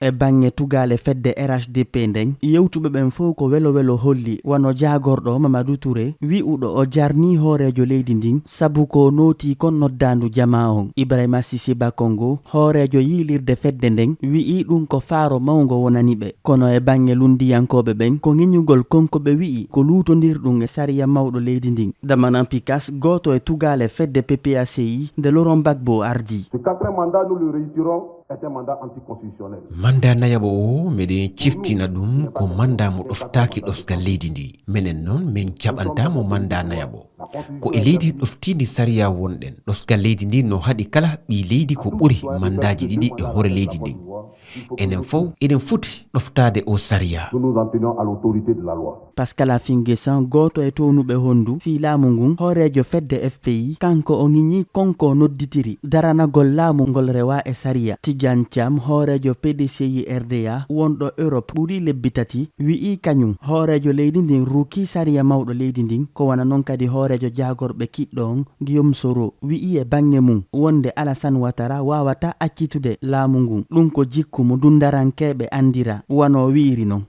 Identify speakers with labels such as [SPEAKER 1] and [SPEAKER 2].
[SPEAKER 1] e bange tugale fedde RHDP nden yewtuɓe ɓen fof ko welo holli wano jagorɗo Mamadou Touré wi'uɗo o jarni hoorejo leydi ndin sabu ko noti kon noddandu jama on. Ibrahima Sisi Bakongo hoorejo yilirde fedde nden wi'i ɗum ko faaro mawgo wonani ɓe, kono e bange lundiyankoɓe ɓen ko ŋiñugol konko ɓe wi'i ko lutondirɗum e sariya mawɗo leydi ndin. Damanan Pikas goto e tugale fedde PPACI nde Laurent Gbagbo ardi.
[SPEAKER 2] Manda nayabo o meɗen ciftina ɗum ko manda mo ɗoftaki ɗofgal leydi ndi. Minen noon min jaɓantamo manda nayabo ko e leydi ɗoftidi sariya wonɗen ɗofgal leydi ndi no haɗi kala ɓi leydi ko ɓuri mandaji ɗiɗi e hoore leydi ndi. Enen fof eɗen foti ɗoftade o sariya.
[SPEAKER 1] Pascal Afinguessan goto e townuɓe hondu fi laamu ngun hoorejo fedde FPI kanko o ŋiñi konko nodditiri daranagol laamu ngol rewa e sariya. Tidiane Thiam hoorejo PDCI RDA wonɗo Europe ɓuri lebbi tati wi'i kañum hoorejo leydi ndin ruki sariya mawɗo leydi ndin ko wana noon kadi hoorejo jagorɓe kiɗɗo on Guillaume Soro wi'i e bange mum wonde Alassane Ouattara wawata accitude laamu ngun ɗum ko jikku mo dundarankeɓe andira wano wiiri non.